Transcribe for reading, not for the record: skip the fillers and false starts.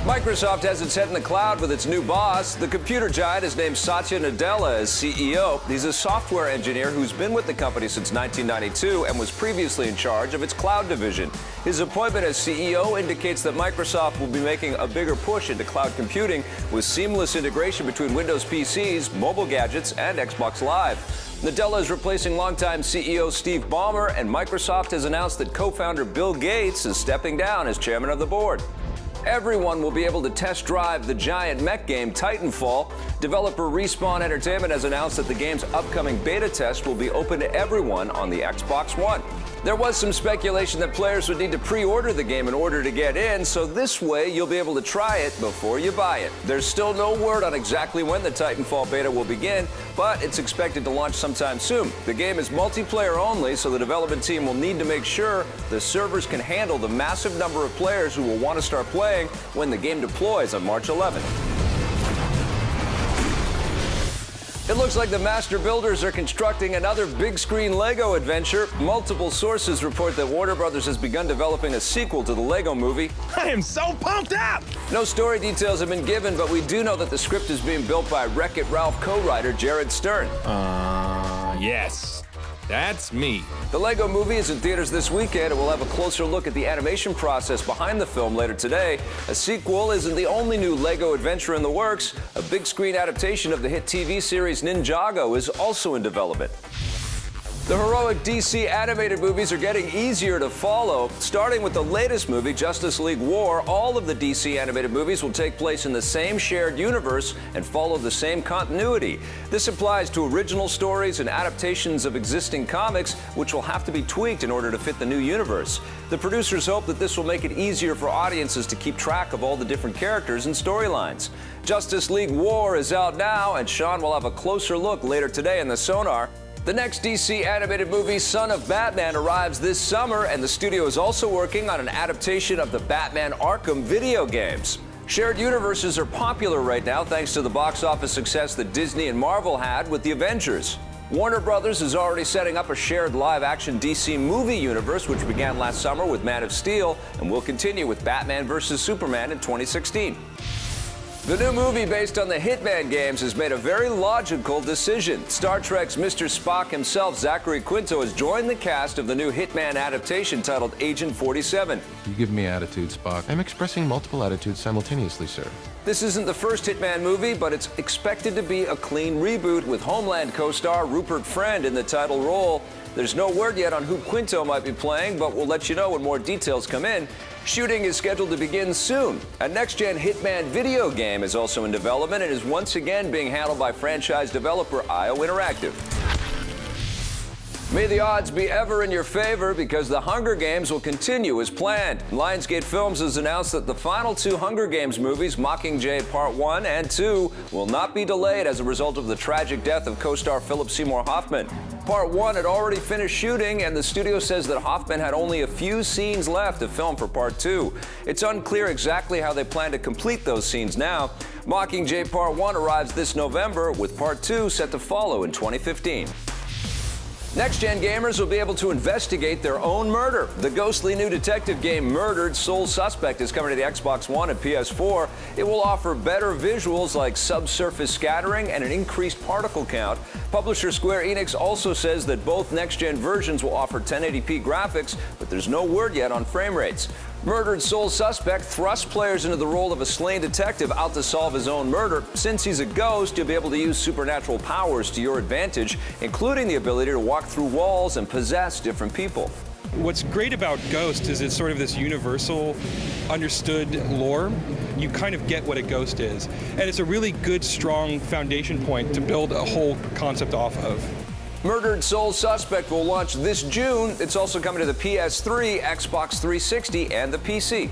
Microsoft has its head in the cloud with its new boss. The computer giant is named Satya Nadella as CEO. He's a software engineer who's been with the company since 1992 and was previously in charge of its cloud division. His appointment as CEO indicates that Microsoft will be making a bigger push into cloud computing with seamless integration between Windows PCs, mobile gadgets, and Xbox Live. Nadella is replacing longtime CEO Steve Ballmer, and Microsoft has announced that co-founder Bill Gates is stepping down as chairman of the board. Everyone will be able to test drive the giant mech game Titanfall. Developer Respawn Entertainment has announced that the game's upcoming beta test will be open to everyone on the Xbox One. There was some speculation that players would need to pre-order the game in order to get in, so this way you'll be able to try it before you buy it. There's still no word on exactly when the Titanfall beta will begin, but it's expected to launch sometime soon. The game is multiplayer only, so the development team will need to make sure the servers can handle the massive number of players who will want to start playing when the game deploys on March 11th. It looks like the master builders are constructing another big-screen Lego adventure. Multiple sources report that Warner Brothers has begun developing a sequel to the Lego movie. I am so pumped up! No story details have been given, but we do know that the script is being built by Wreck-It Ralph co-writer Jared Stern. Yes. That's me. The Lego movie is in theaters this weekend, and we'll have a closer look at the animation process behind the film later today. A sequel isn't the only new Lego adventure in the works. A big-screen adaptation of the hit TV series Ninjago is also in development. The heroic DC animated movies are getting easier to follow. Starting with the latest movie, Justice League War, all of the DC animated movies will take place in the same shared universe and follow the same continuity. This applies to original stories and adaptations of existing comics, which will have to be tweaked in order to fit the new universe. The producers hope that this will make it easier for audiences to keep track of all the different characters and storylines. Justice League War is out now, and Sean will have a closer look later today in the Sonar. The next DC animated movie, Son of Batman, arrives this summer, and the studio is also working on an adaptation of the Batman Arkham video games. Shared universes are popular right now thanks to the box office success that Disney and Marvel had with the Avengers. Warner Brothers is already setting up a shared live-action DC movie universe, which began last summer with Man of Steel and will continue with Batman vs. Superman in 2016. The new movie based on the Hitman games has made a very logical decision. Star Trek's Mr. Spock himself, Zachary Quinto, has joined the cast of the new Hitman adaptation titled Agent 47. You give me attitude, Spock. I'm expressing multiple attitudes simultaneously, sir. This isn't the first Hitman movie, but it's expected to be a clean reboot with Homeland co-star Rupert Friend in the title role. There's no word yet on who Quinto might be playing, but we'll let you know when more details come in. Shooting is scheduled to begin soon. A next-gen Hitman video game is also in development and is once again being handled by franchise developer IO Interactive. May the odds be ever in your favor, because the Hunger Games will continue as planned. Lionsgate Films has announced that the final two Hunger Games movies, Mockingjay Part 1 and 2, will not be delayed as a result of the tragic death of co-star Philip Seymour Hoffman. Part 1 had already finished shooting, and the studio says that Hoffman had only a few scenes left to film for Part 2. It's unclear exactly how they plan to complete those scenes now. Mockingjay Part 1 arrives this November, with Part 2 set to follow in 2015. Next-gen gamers will be able to investigate their own murder. The ghostly new detective game Murdered Sole Suspect is coming to the Xbox One and PS4. It will offer better visuals like subsurface scattering and an increased particle count. Publisher Square Enix also says that both next-gen versions will offer 1080p graphics, but there's no word yet on frame rates. Murdered Sole Suspect thrusts players into the role of a slain detective out to solve his own murder. Since he's a ghost, you'll be able to use supernatural powers to your advantage, including the ability to walk through walls and possess different people. What's great about Ghost is it's sort of this universal, understood lore. You kind of get what a ghost is. And it's a really good, strong foundation point to build a whole concept off of. Murdered Sole Suspect will launch this June. It's also coming to the PS3, Xbox 360, and the PC.